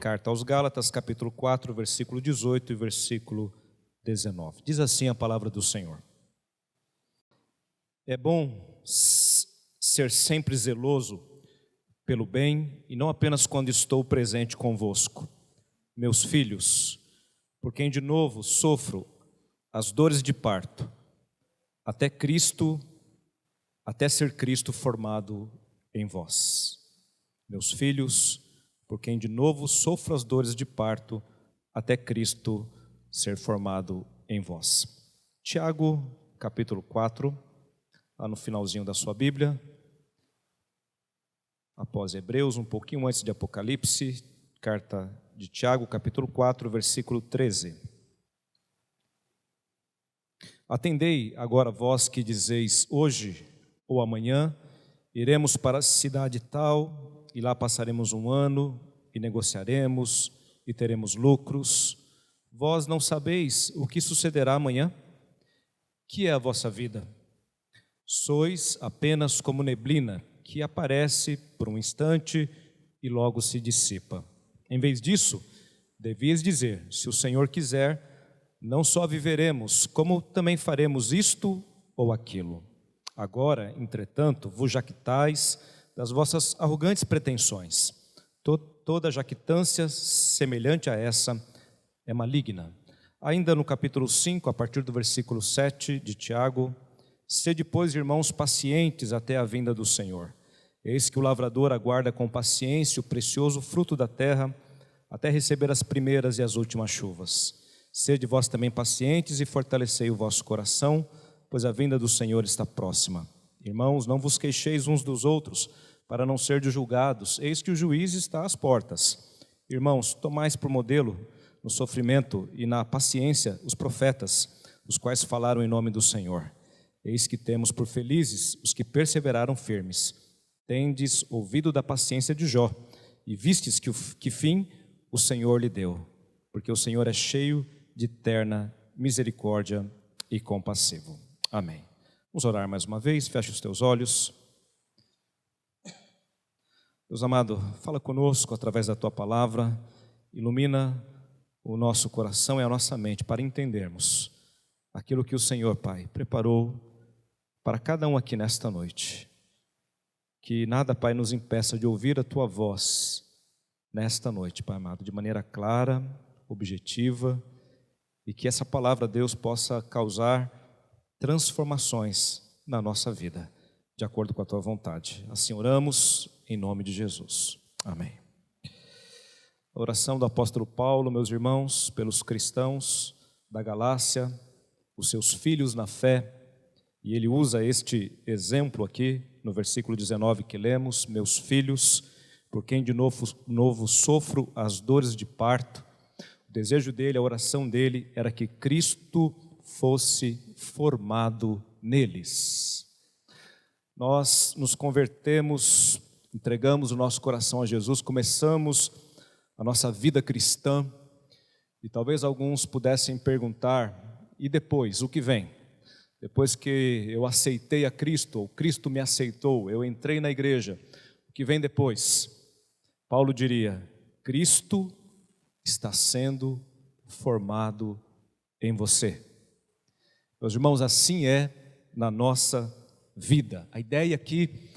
Carta aos Gálatas, capítulo 4, versículo 18 e versículo 19. Diz assim a palavra do Senhor: É bom ser sempre zeloso pelo bem, e não apenas quando estou presente convosco, meus filhos, por quem de novo sofro as dores de parto, até ser Cristo formado em vós. Meus filhos, por quem de novo sofro as dores de parto, até Cristo ser formado em vós. Tiago, capítulo 4, lá no finalzinho da sua Bíblia, após Hebreus, um pouquinho antes de Apocalipse, carta de Tiago, capítulo 4, versículo 13. Atendei agora vós que dizeis, hoje ou amanhã iremos para a cidade tal, e lá passaremos um ano, e negociaremos, e teremos lucros. Vós não sabeis o que sucederá amanhã? Que é a vossa vida? Sois apenas como neblina, que aparece por um instante e logo se dissipa. Em vez disso, devias dizer, se o Senhor quiser, não só viveremos, como também faremos isto ou aquilo. Agora, entretanto, vos jactais das vossas arrogantes pretensões. Toda jactância semelhante a essa é maligna. Ainda no capítulo 5, a partir do versículo 7 de Tiago, sede, pois, irmãos, pacientes até a vinda do Senhor. Eis que o lavrador aguarda com paciência o precioso fruto da terra, até receber as primeiras e as últimas chuvas. Sede vós também pacientes e fortalecei o vosso coração, pois a vinda do Senhor está próxima. Irmãos, não vos queixeis uns dos outros, para não serdes julgados, eis que o juiz está às portas. Irmãos, tomais por modelo no sofrimento e na paciência os profetas, os quais falaram em nome do Senhor. Eis que temos por felizes os que perseveraram firmes. Tendes ouvido da paciência de Jó, e vistes que fim o Senhor lhe deu, porque o Senhor é cheio de terna misericórdia e compassivo. Amém. Vamos orar mais uma vez, feche os teus olhos. Deus amado, fala conosco através da Tua palavra, ilumina o nosso coração e a nossa mente para entendermos aquilo que o Senhor, Pai, preparou para cada um aqui nesta noite. Que nada, Pai, nos impeça de ouvir a Tua voz nesta noite, Pai amado, de maneira clara, objetiva, e que essa palavra, Deus, possa causar transformações na nossa vida, de acordo com a Tua vontade. Assim oramos, em nome de Jesus. Amém. A oração do apóstolo Paulo, meus irmãos, pelos cristãos da Galácia, os seus filhos na fé, e ele usa este exemplo aqui, no versículo 19 que lemos, meus filhos, por quem de novo sofro as dores de parto. O desejo dele, a oração dele, era que Cristo fosse formado neles. Nós nos convertemos, entregamos o nosso coração a Jesus, começamos a nossa vida cristã, e talvez alguns pudessem perguntar, e depois, o que vem? Depois que eu aceitei a Cristo, ou Cristo me aceitou, eu entrei na igreja, o que vem depois? Paulo diria, Cristo está sendo formado em você. Meus irmãos, assim é na nossa vida. A ideia aqui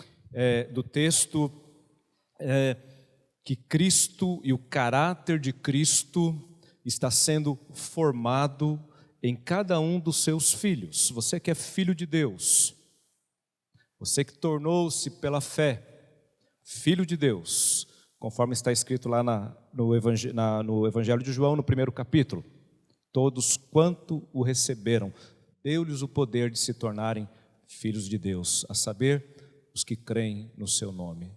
do texto é que Cristo e o caráter de Cristo está sendo formado em cada um dos seus filhos. Você que é filho de Deus, você que tornou-se pela fé filho de Deus, conforme está escrito lá no Evangelho de João, no primeiro capítulo, todos quanto o receberam, deu-lhes o poder de se tornarem filhos de Deus, a saber, os que creem no seu nome.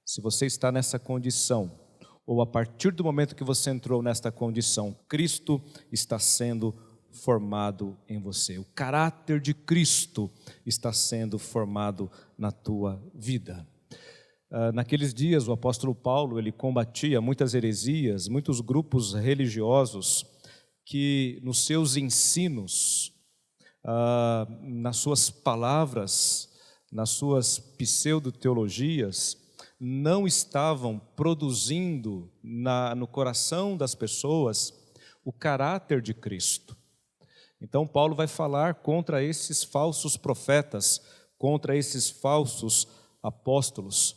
Se você está nessa condição, ou a partir do momento que você entrou nesta condição, Cristo está sendo formado em você. O caráter de Cristo está sendo formado na tua vida. Naqueles dias, o apóstolo Paulo, ele combatia muitas heresias, muitos grupos religiosos que nos seus ensinos, nas suas palavras, nas suas pseudo-teologias, não estavam produzindo no coração das pessoas o caráter de Cristo. Então Paulo vai falar contra esses falsos profetas, contra esses falsos apóstolos.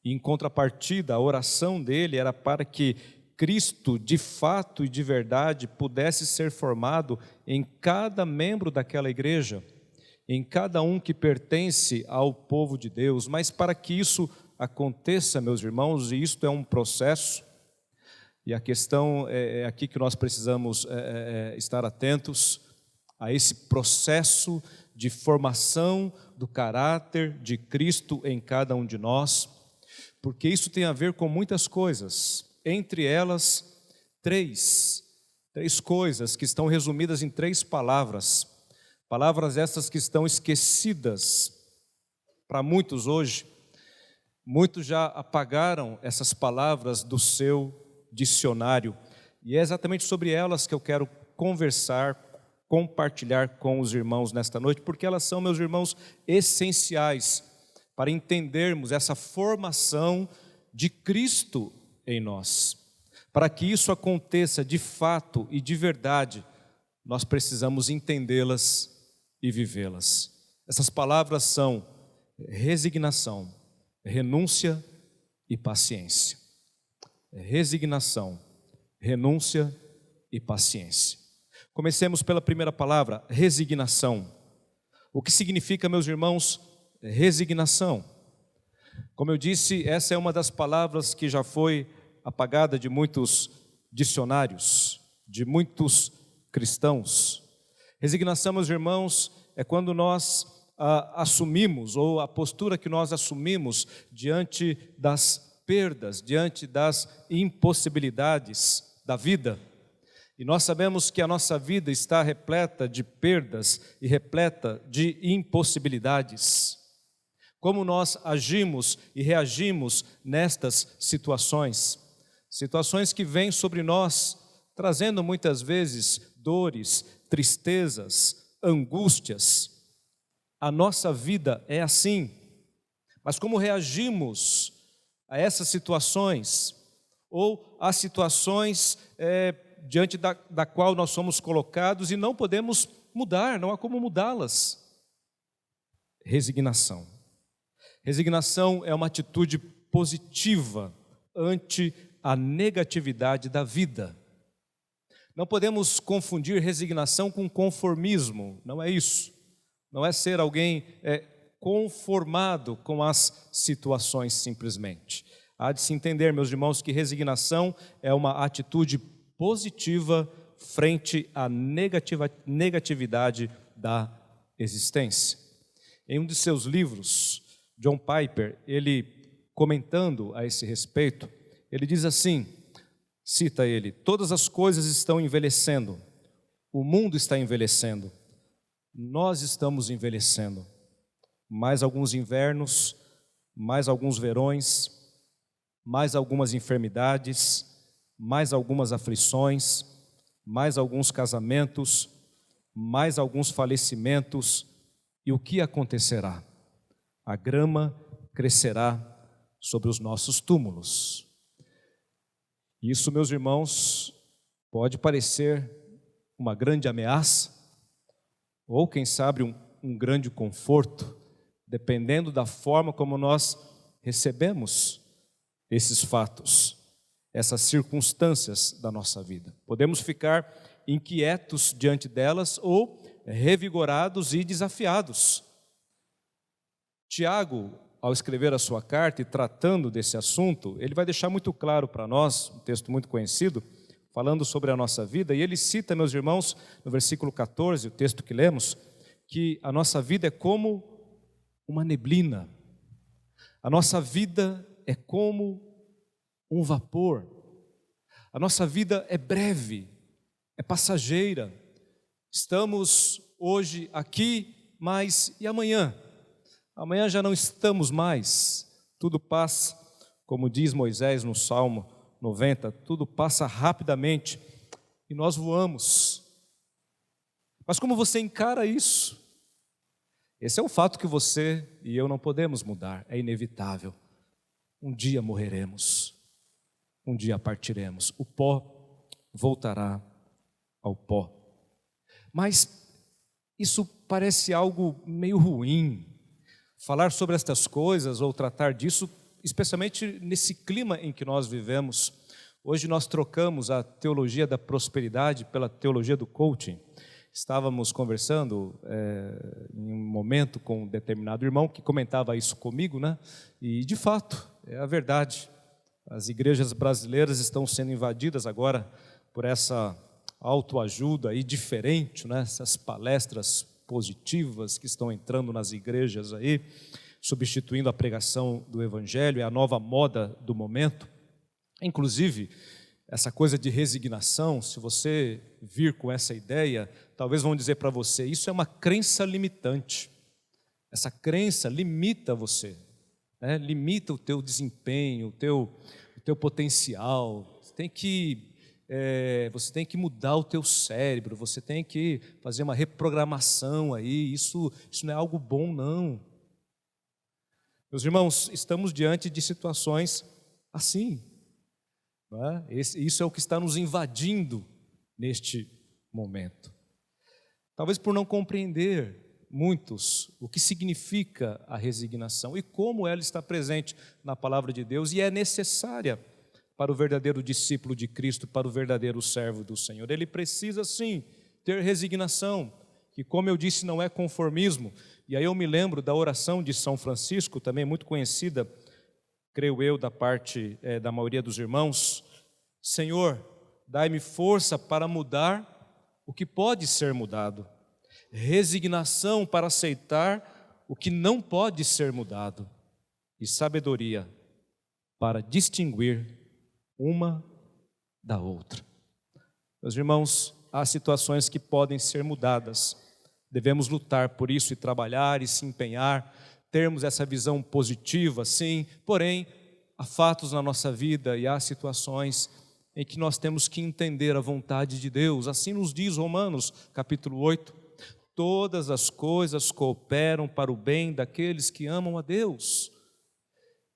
E em contrapartida, a oração dele era para que Cristo, de fato e de verdade, pudesse ser formado em cada membro daquela igreja, em cada um que pertence ao povo de Deus. Mas para que isso aconteça, meus irmãos, e isto é um processo, e a questão é aqui que nós precisamos estar atentos a esse processo de formação do caráter de Cristo em cada um de nós, porque isso tem a ver com muitas coisas, entre elas três coisas que estão resumidas em 3 palavras, palavras essas que estão esquecidas para muitos hoje. Muitos já apagaram essas palavras do seu dicionário, e é exatamente sobre elas que eu quero conversar, compartilhar com os irmãos nesta noite, porque elas são, meus irmãos, essenciais para entendermos essa formação de Cristo em nós. Para que isso aconteça de fato e de verdade, nós precisamos entendê-las e vivê-las. Essas palavras são resignação, renúncia e paciência. Resignação, renúncia e paciência. Comecemos pela primeira palavra, resignação. O que significa, meus irmãos, resignação? Como eu disse, essa é uma das palavras que já foi apagada de muitos dicionários, de muitos cristãos. Resignação, meus irmãos, é quando nós assumimos, ou a postura que nós assumimos diante das perdas, diante das impossibilidades da vida. E nós sabemos que a nossa vida está repleta de perdas e repleta de impossibilidades. Como nós agimos e reagimos nestas situações? Situações que vêm sobre nós, trazendo muitas vezes dores, tristezas, angústias. A nossa vida é assim. Mas como reagimos a essas situações? Ou a situações diante da qual nós somos colocados e não podemos mudar, não há como mudá-las. Resignação. Resignação é uma atitude positiva ante a negatividade da vida. Não podemos confundir resignação com conformismo, não é isso. Não é ser alguém conformado com as situações simplesmente. Há de se entender, meus irmãos, que resignação é uma atitude positiva frente à negatividade da existência. Em um de seus livros, John Piper, ele comentando a esse respeito, ele diz assim, cita ele: todas as coisas estão envelhecendo, o mundo está envelhecendo, nós estamos envelhecendo, mais alguns invernos, mais alguns verões, mais algumas enfermidades, mais algumas aflições, mais alguns casamentos, mais alguns falecimentos, e o que acontecerá? A grama crescerá sobre os nossos túmulos. Isso, meus irmãos, pode parecer uma grande ameaça, ou quem sabe um grande conforto, dependendo da forma como nós recebemos esses fatos, essas circunstâncias da nossa vida. Podemos ficar inquietos diante delas ou revigorados e desafiados. Tiago, ao escrever a sua carta e tratando desse assunto, ele vai deixar muito claro para nós, um texto muito conhecido, falando sobre a nossa vida, e ele cita, meus irmãos, no versículo 14, o texto que lemos, que a nossa vida é como uma neblina. A nossa vida é como um vapor. A nossa vida é breve, é passageira. Estamos hoje aqui, mas e amanhã? Amanhã já não estamos mais. Tudo passa, como diz Moisés no Salmo 90, tudo passa rapidamente e nós voamos. Mas como você encara isso? Esse é um fato que você e eu não podemos mudar, é inevitável. um dia morreremos, um dia partiremos, o pó voltará ao pó. Mas isso parece algo meio ruim, falar sobre estas coisas ou tratar disso, especialmente nesse clima em que nós vivemos. Hoje nós trocamos a teologia da prosperidade pela teologia do coaching. Estávamos conversando em um momento com um determinado irmão que comentava isso comigo, né? E de fato, é a verdade. As igrejas brasileiras estão sendo invadidas agora por essa autoajuda aí diferente, né? Essas palestras positivas que estão entrando nas igrejas aí, substituindo a pregação do evangelho, é a nova moda do momento. Inclusive, essa coisa de resignação, se você vir com essa ideia, talvez vão dizer para você, isso é uma crença limitante. Essa crença limita você, né? Limita o teu desempenho, o teu potencial. Você tem que mudar o teu cérebro, você tem que fazer uma reprogramação aí, isso não é algo bom, não. Meus irmãos, estamos diante de situações assim. Isso é o que está nos invadindo neste momento. Talvez por não compreender muitos o que significa a resignação e como ela está presente na palavra de Deus e é necessária para o verdadeiro discípulo de Cristo, para o verdadeiro servo do Senhor. Ele precisa sim ter resignação, que como eu disse não é conformismo. E aí eu me lembro da oração de São Francisco, também muito conhecida, creio eu, da parte da maioria dos irmãos: Senhor, dai-me força para mudar o que pode ser mudado, resignação para aceitar o que não pode ser mudado, e sabedoria para distinguir uma da outra. Meus irmãos, há situações que podem ser mudadas, devemos lutar por isso e trabalhar e se empenhar, termos essa visão positiva, sim, porém, há fatos na nossa vida e há situações em que nós temos que entender a vontade de Deus. Assim nos diz Romanos, capítulo 8, todas as coisas cooperam para o bem daqueles que amam a Deus.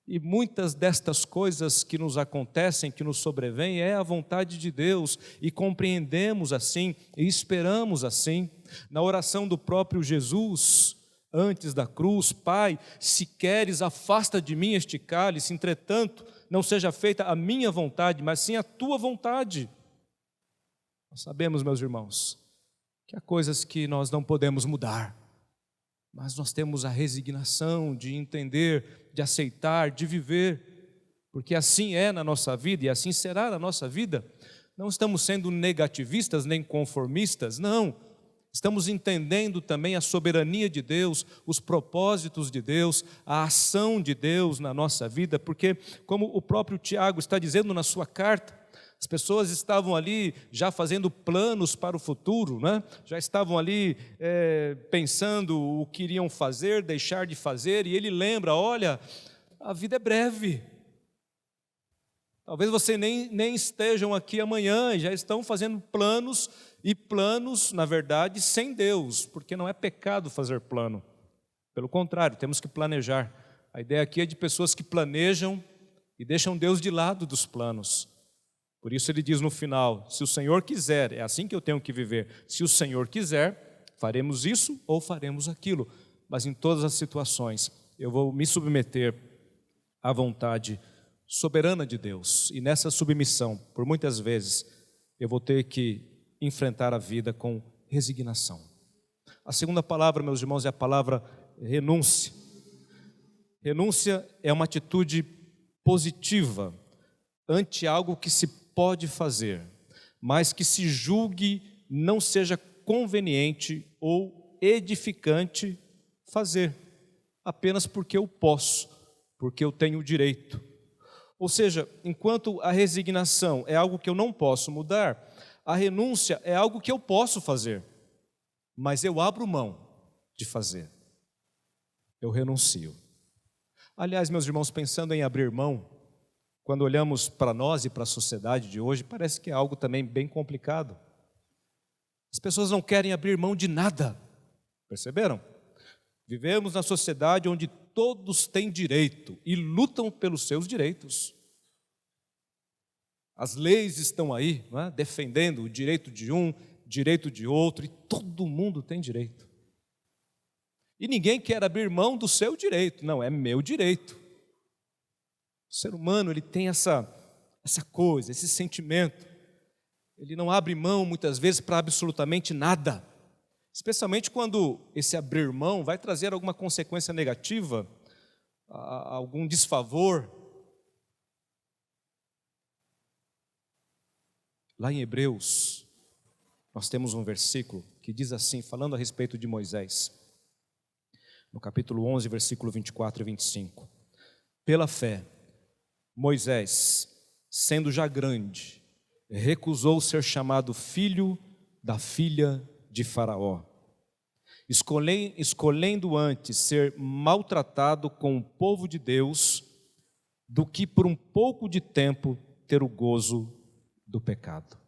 E muitas destas coisas que nos acontecem, que nos sobrevêm, é a vontade de Deus, e compreendemos assim, e esperamos assim. Na oração do próprio Jesus, antes da cruz: Pai, se queres, afasta de mim este cálice, entretanto, não seja feita a minha vontade, mas sim a tua vontade. Nós sabemos, meus irmãos, que há coisas que nós não podemos mudar, mas nós temos a resignação de entender, de aceitar, de viver, porque assim é na nossa vida e assim será na nossa vida. Não estamos sendo negativistas nem conformistas, não. Estamos entendendo também a soberania de Deus, os propósitos de Deus, a ação de Deus na nossa vida, porque, como o próprio Tiago está dizendo na sua carta, as pessoas estavam ali já fazendo planos para o futuro, né? Já estavam ali pensando o que iriam fazer, deixar de fazer, e ele lembra: olha, a vida é breve. Talvez vocês nem estejam aqui amanhã e já estão fazendo planos, e planos, na verdade, sem Deus, porque não é pecado fazer plano. Pelo contrário, temos que planejar. A ideia aqui é de pessoas que planejam e deixam Deus de lado dos planos. Por isso ele diz no final: se o Senhor quiser, é assim que eu tenho que viver. Se o Senhor quiser, faremos isso ou faremos aquilo. Mas em todas as situações, eu vou me submeter à vontade soberana de Deus. E nessa submissão, por muitas vezes, eu vou ter que enfrentar a vida com resignação. A segunda palavra, meus irmãos, é a palavra renúncia. Renúncia é uma atitude positiva ante algo que se pode fazer, mas que se julgue não seja conveniente ou edificante fazer, apenas porque eu posso, porque eu tenho o direito. Ou seja, enquanto a resignação é algo que eu não posso mudar, a renúncia é algo que eu posso fazer, mas eu abro mão de fazer. Eu renuncio. Aliás, meus irmãos, pensando em abrir mão, quando olhamos para nós e para a sociedade de hoje, parece que é algo também bem complicado. As pessoas não querem abrir mão de nada, perceberam? Vivemos na sociedade onde todos têm direito e lutam pelos seus direitos. As leis estão aí, não é? Defendendo o direito de um, direito de outro, e todo mundo tem direito. E ninguém quer abrir mão do seu direito, não, é meu direito. O ser humano, ele tem essa coisa, esse sentimento. Ele não abre mão, muitas vezes, para absolutamente nada. Especialmente quando esse abrir mão vai trazer alguma consequência negativa, algum desfavor. Lá em Hebreus, nós temos um versículo que diz assim, falando a respeito de Moisés, no capítulo 11, versículo 24 e 25. Pela fé, Moisés, sendo já grande, recusou ser chamado filho da filha de Faraó, escolhendo antes ser maltratado com o povo de Deus, do que por um pouco de tempo ter o gozo do pecado.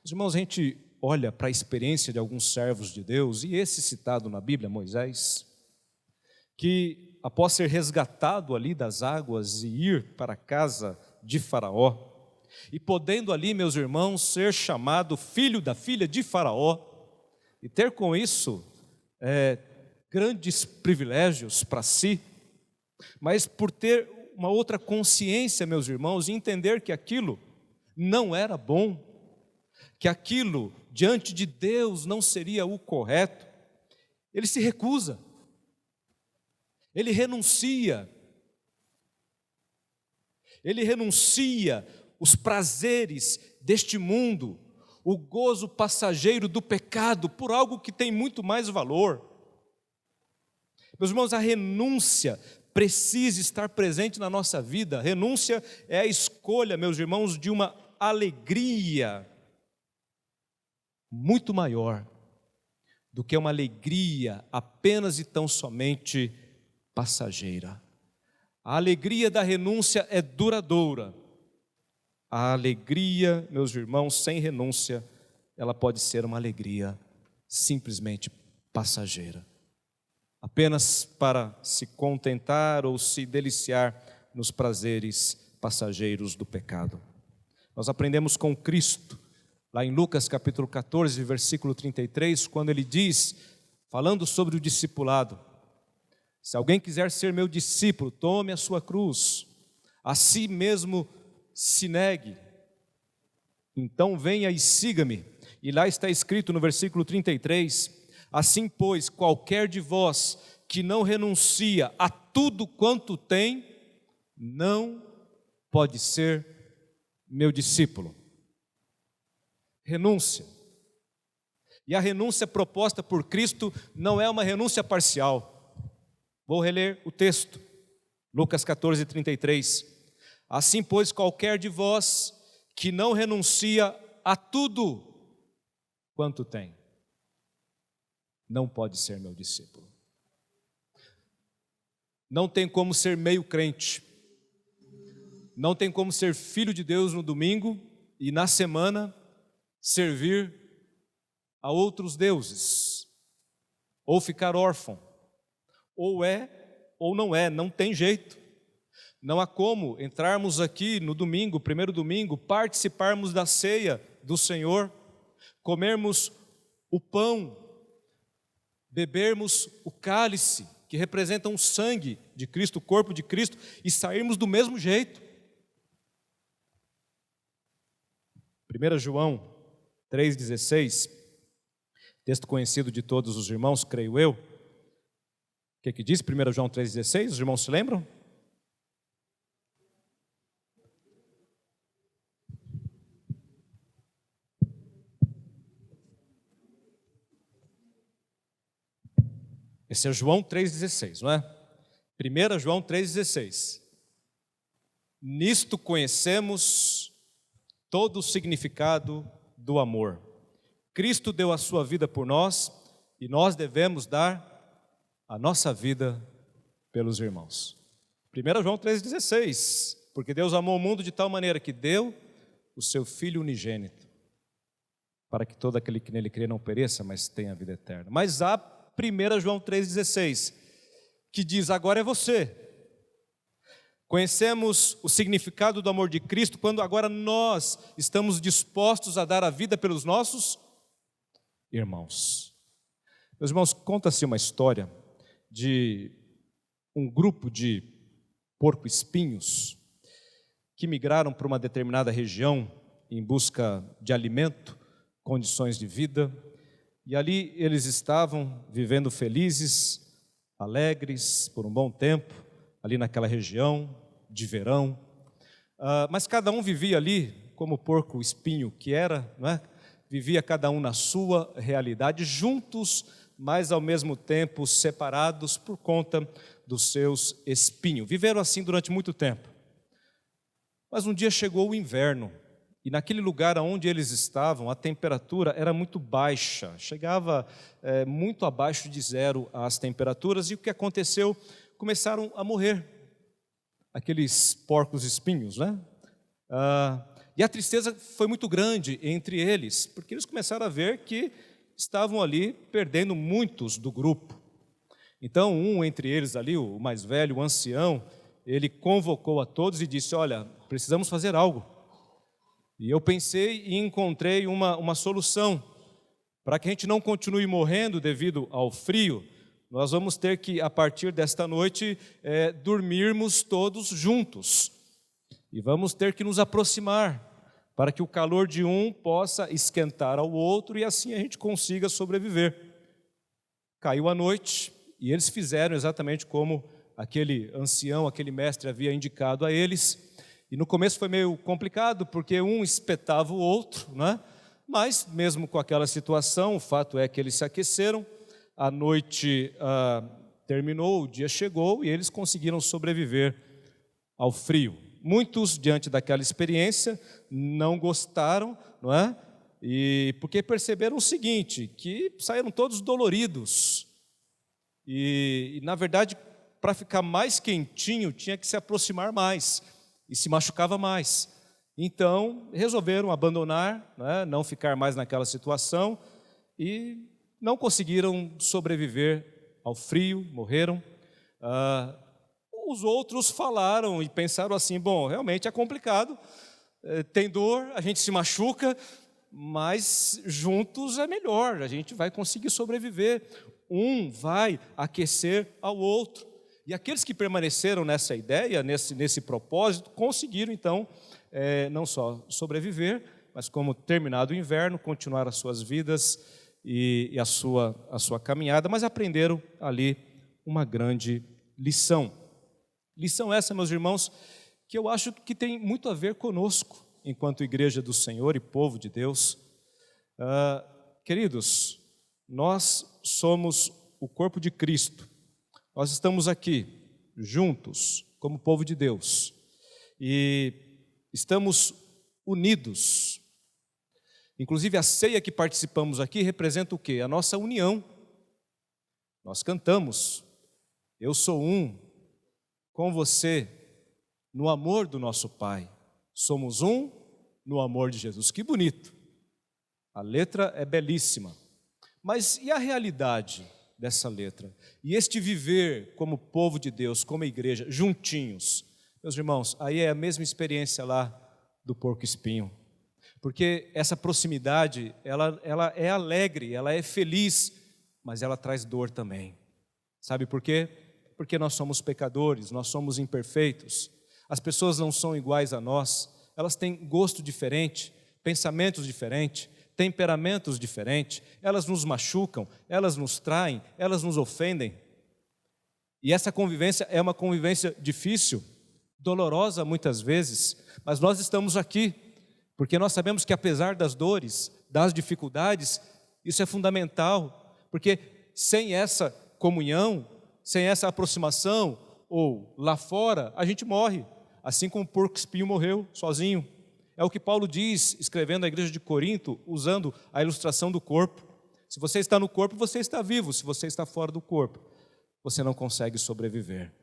Os irmãos, a gente olha para a experiência de alguns servos de Deus, e esse citado na Bíblia, Moisés, que após ser resgatado ali das águas e ir para a casa de Faraó, e podendo ali, meus irmãos, ser chamado filho da filha de Faraó, e ter com isso grandes privilégios para si, mas por ter uma outra consciência, meus irmãos, e entender que aquilo não era bom, que aquilo diante de Deus não seria o correto, ele se recusa, ele renuncia os prazeres deste mundo, o gozo passageiro do pecado, por algo que tem muito mais valor. Meus irmãos, a renúncia precisa estar presente na nossa vida. A renúncia é a escolha, meus irmãos, de uma alegria muito maior do que uma alegria apenas e tão somente passageira. A alegria da renúncia é duradoura. A alegria, meus irmãos, sem renúncia, ela pode ser uma alegria simplesmente passageira, apenas para se contentar ou se deliciar nos prazeres passageiros do pecado. Nós aprendemos com Cristo, lá em Lucas capítulo 14, versículo 33, quando ele diz, falando sobre o discipulado: se alguém quiser ser meu discípulo, tome a sua cruz, a si mesmo se negue, então venha e siga-me. E lá está escrito no versículo 33, assim pois, qualquer de vós que não renuncia a tudo quanto tem, não pode ser meu discípulo. Renúncia. E a renúncia proposta por Cristo não é uma renúncia parcial. Vou reler o texto, Lucas 14, 33. Assim, pois, qualquer de vós que não renuncia a tudo quanto tem, não pode ser meu discípulo. Não tem como ser meio crente, não tem como ser filho de Deus no domingo e na semana servir a outros deuses, ou ficar órfão, ou é ou não é, não tem jeito. Não há como entrarmos aqui no domingo, primeiro domingo, participarmos da ceia do Senhor, comermos o pão, bebermos o cálice, que representa o sangue de Cristo, o corpo de Cristo, e sairmos do mesmo jeito. 1 João 3,16, texto conhecido de todos os irmãos, creio eu. O que diz 1 João 3,16? Os irmãos se lembram? Esse é João 3,16, não é? 1 João 3,16. Nisto conhecemos todo o significado do amor. Cristo deu a sua vida por nós e nós devemos dar a nossa vida pelos irmãos. 1 João 3,16. Porque Deus amou o mundo de tal maneira que deu o seu Filho unigênito, para que todo aquele que nele crê não pereça, mas tenha a vida eterna. Mas há 1 João 3,16, que diz: agora é você. Conhecemos o significado do amor de Cristo quando agora nós estamos dispostos a dar a vida pelos nossos irmãos. Meus irmãos, conta-se uma história de um grupo de porco-espinhos que migraram para uma determinada região em busca de alimento, condições de vida, e ali eles estavam vivendo felizes, alegres, por um bom tempo, ali naquela região de verão, mas cada um vivia ali como porco-espinho que era, não é? Vivia cada um na sua realidade, juntos, mas ao mesmo tempo separados por conta dos seus espinhos. Viveram assim durante muito tempo. Mas um dia chegou o inverno, e naquele lugar onde eles estavam, a temperatura era muito baixa, chegava muito abaixo de zero as temperaturas, e o que aconteceu? Começaram a morrer aqueles porcos espinhos, né? E a tristeza foi muito grande entre eles, porque eles começaram a ver que estavam ali perdendo muitos do grupo. Então, um entre eles ali, o mais velho, o ancião, ele convocou a todos e disse: olha, precisamos fazer algo. E eu pensei e encontrei uma solução. Para que a gente não continue morrendo devido ao frio, nós vamos ter que, a partir desta noite, dormirmos todos juntos. E vamos ter que nos aproximar, para que o calor de um possa esquentar ao outro e assim a gente consiga sobreviver. Caiu a noite e eles fizeram exatamente como aquele ancião, aquele mestre havia indicado a eles. E no começo foi meio complicado, porque um espetava o outro, né? Mas mesmo com aquela situação, o fato é que eles se aqueceram, a noite terminou, o dia chegou e eles conseguiram sobreviver ao frio. Muitos, diante daquela experiência, não gostaram, não é? E porque perceberam o seguinte, que saíram todos doloridos. E na verdade, para ficar mais quentinho, tinha que se aproximar mais, e se machucava mais. Então, resolveram abandonar, não ficar mais naquela situação, e não conseguiram sobreviver ao frio, morreram. Os outros falaram e pensaram assim: bom, realmente é complicado, tem dor, a gente se machuca, mas juntos é melhor, a gente vai conseguir sobreviver. Um vai aquecer ao outro. E aqueles que permaneceram nessa ideia, nesse propósito, conseguiram então não só sobreviver, mas como terminado o inverno, continuar as suas vidas e a sua caminhada, mas aprenderam ali uma grande lição. Lição essa, meus irmãos, que eu acho que tem muito a ver conosco, enquanto igreja do Senhor e povo de Deus. Queridos, nós somos o corpo de Cristo. Nós estamos aqui, juntos, como povo de Deus. E estamos unidos. Inclusive a ceia que participamos aqui representa o quê? A nossa união. Nós cantamos: eu sou um com você no amor do nosso Pai. Somos um no amor de Jesus. Que bonito. A letra é belíssima. Mas e a realidade dessa letra? E este viver como povo de Deus, como igreja, juntinhos? Meus irmãos, aí é a mesma experiência lá do porco-espinho. Porque essa proximidade, ela é alegre, ela é feliz, mas ela traz dor também. Sabe por quê? Porque nós somos pecadores, nós somos imperfeitos. As pessoas não são iguais a nós, elas têm gosto diferente, pensamentos diferentes, temperamentos diferentes, elas nos machucam, elas nos traem, elas nos ofendem. E essa convivência é uma convivência difícil, dolorosa muitas vezes, mas nós estamos aqui, porque nós sabemos que apesar das dores, das dificuldades, isso é fundamental, porque sem essa comunhão, sem essa aproximação, ou lá fora, a gente morre, assim como o porco-espinho morreu sozinho. É o que Paulo diz, escrevendo à igreja de Corinto, usando a ilustração do corpo. Se você está no corpo, você está vivo. Se você está fora do corpo, você não consegue sobreviver.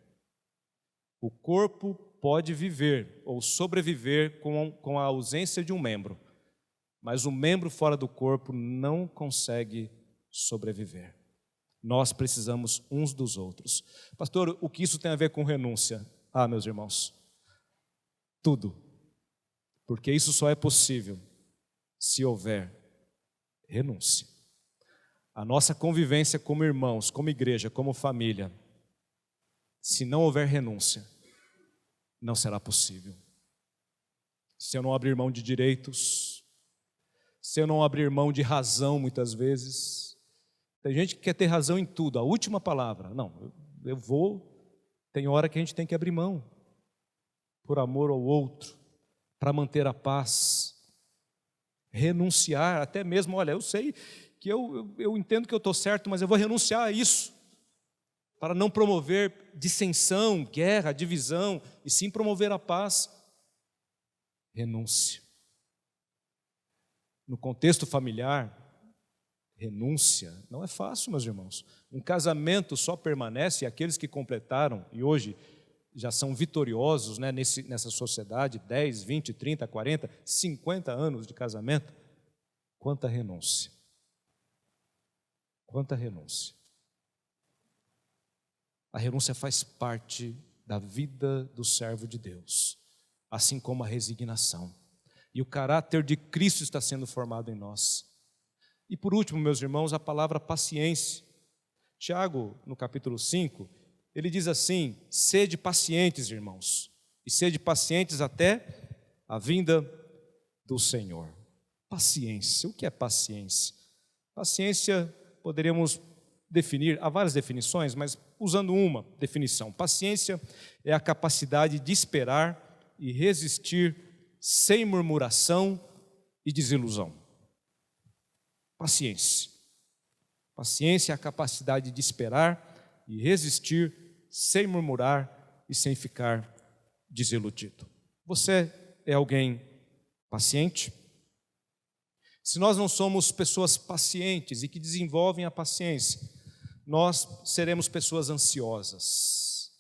O corpo pode viver ou sobreviver com a ausência de um membro, mas um membro fora do corpo não consegue sobreviver. Nós precisamos uns dos outros. Pastor, o que isso tem a ver com renúncia? Ah, meus irmãos, tudo. Porque isso só é possível se houver renúncia. A nossa convivência como irmãos, como igreja, como família, se não houver renúncia, não será possível. Se eu não abrir mão de direitos, se eu não abrir mão de razão muitas vezes, tem gente que quer ter razão em tudo, a última palavra. Não, eu vou, tem hora que a gente tem que abrir mão, por amor ao outro, para manter a paz, renunciar, até mesmo, olha, eu sei que eu entendo que eu estou certo, mas eu vou renunciar a isso, para não promover dissensão, guerra, divisão, e sim promover a paz. Renúncia. No contexto familiar, renúncia não é fácil, meus irmãos. Um casamento só permanece, e aqueles que completaram, e hoje já são vitoriosos, né, nessa sociedade, 10, 20, 30, 40, 50 anos de casamento. Quanta renúncia. Quanta renúncia. A renúncia faz parte da vida do servo de Deus, assim como a resignação. E o caráter de Cristo está sendo formado em nós. E por último, meus irmãos, a palavra paciência. Tiago, no capítulo 5, ele diz assim: sede pacientes, irmãos, e sede pacientes até a vinda do Senhor. Paciência, o que é paciência? Paciência poderíamos definir, há várias definições, mas usando uma definição. Paciência é a capacidade de esperar e resistir sem murmuração e desilusão. Paciência. Paciência é a capacidade de esperar e resistir sem murmurar e sem ficar desiludido. Você é alguém paciente? Se nós não somos pessoas pacientes e que desenvolvem a paciência, nós seremos pessoas ansiosas.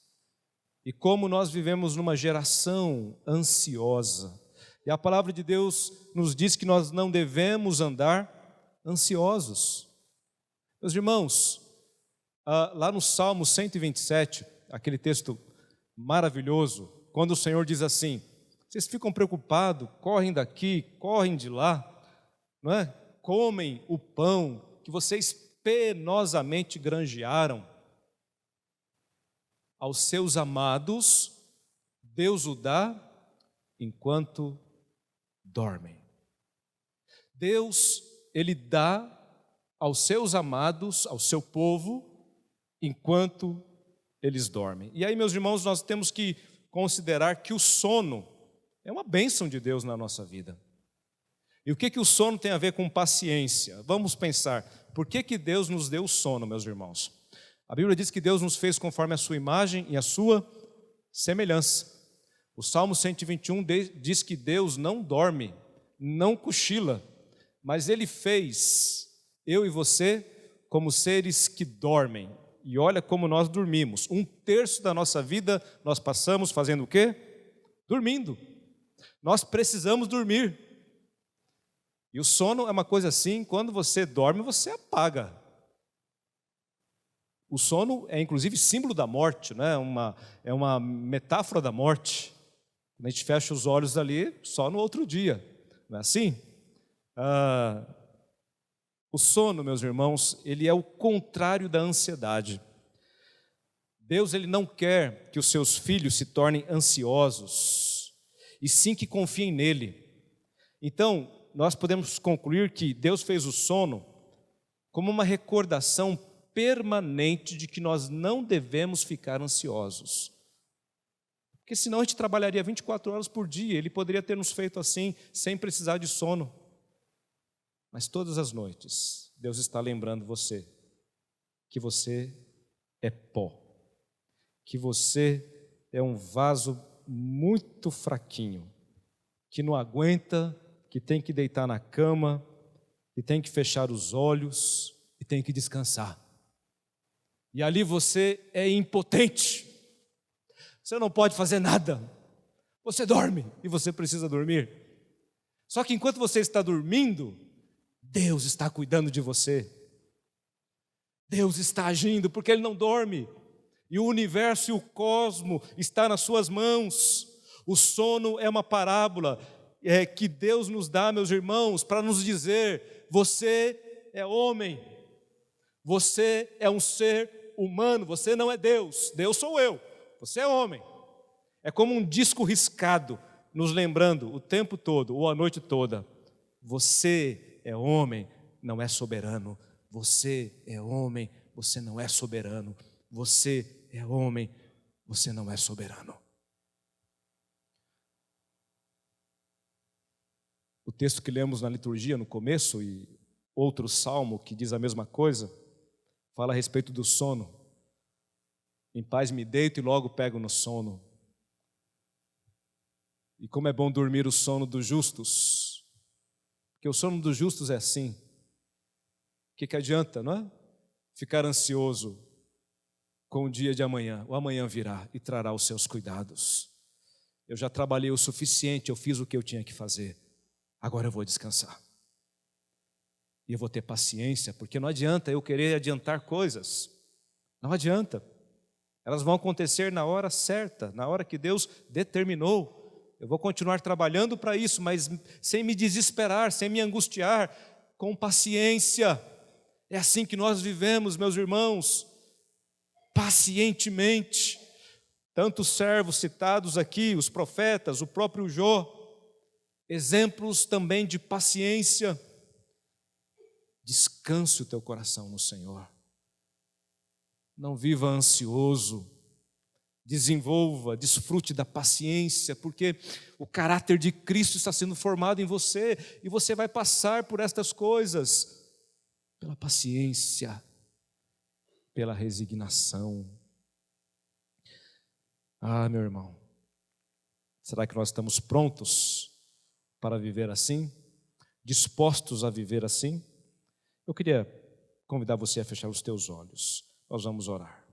E como nós vivemos numa geração ansiosa, e a palavra de Deus nos diz que nós não devemos andar ansiosos. Meus irmãos, lá no Salmo 127, aquele texto maravilhoso, quando o Senhor diz assim: vocês ficam preocupados, correm daqui, correm de lá, não é? Comem o pão que vocês penosamente granjearam. Aos seus amados, Deus o dá enquanto dormem. Deus, Ele dá aos seus amados, ao seu povo, enquanto eles dormem. E aí, meus irmãos, nós temos que considerar que o sono é uma bênção de Deus na nossa vida. E o que o sono tem a ver com paciência? Vamos pensar, por que Deus nos deu o sono, meus irmãos? A Bíblia diz que Deus nos fez conforme a sua imagem e a sua semelhança. O Salmo 121 diz que Deus não dorme, não cochila, mas Ele fez eu e você como seres que dormem. E olha como nós dormimos. 1/3 da nossa vida nós passamos fazendo o quê? Dormindo. Nós precisamos dormir. E o sono é uma coisa assim, quando você dorme, você apaga. O sono é inclusive símbolo da morte, né? É uma metáfora da morte. Quando a gente fecha os olhos ali, só no outro dia. Não é assim? O sono, meus irmãos, ele é o contrário da ansiedade. Deus, Ele não quer que os seus filhos se tornem ansiosos, e sim que confiem nele. Então, nós podemos concluir que Deus fez o sono como uma recordação permanente de que nós não devemos ficar ansiosos. Porque senão a gente trabalharia 24 horas por dia, Ele poderia ter nos feito assim, sem precisar de sono. Mas todas as noites, Deus está lembrando você que você é pó, que você é um vaso muito fraquinho, que não aguenta, que tem que deitar na cama, que tem que fechar os olhos e tem que descansar. E ali você é impotente, você não pode fazer nada, você dorme e você precisa dormir. Só que enquanto você está dormindo, Deus está cuidando de você. Deus está agindo porque Ele não dorme. E o universo e o cosmo está nas suas mãos. O sono é uma parábola que Deus nos dá, meus irmãos, para nos dizer: você é homem, você é um ser humano, você não é Deus, Deus sou eu, você é homem. É como um disco riscado, nos lembrando o tempo todo, ou a noite toda: você é homem, não é soberano. Você é homem, você não é soberano. Você é homem, você não é soberano. O texto que lemos na liturgia no começo e outro salmo que diz a mesma coisa, fala a respeito do sono. Em paz me deito e logo pego no sono. E como é bom dormir o sono dos justos, porque o sono dos justos é assim. O que adianta, não é? Ficar ansioso com o dia de amanhã. O amanhã virá e trará os seus cuidados. Eu já trabalhei o suficiente, eu fiz o que eu tinha que fazer. Agora eu vou descansar. E eu vou ter paciência, porque não adianta eu querer adiantar coisas. Não adianta. Elas vão acontecer na hora certa, na hora que Deus determinou. Eu vou continuar trabalhando para isso, mas sem me desesperar, sem me angustiar, com paciência. É assim que nós vivemos, meus irmãos, pacientemente. Tantos servos citados aqui, os profetas, o próprio Jó, exemplos também de paciência. Descanse o teu coração no Senhor. Não viva ansioso. Desenvolva, desfrute da paciência, porque o caráter de Cristo está sendo formado em você, e você vai passar por estas coisas pela paciência, pela resignação. Ah, meu irmão, será que nós estamos prontos para viver assim? Dispostos a viver assim? Eu queria convidar você a fechar os teus olhos. Nós vamos orar.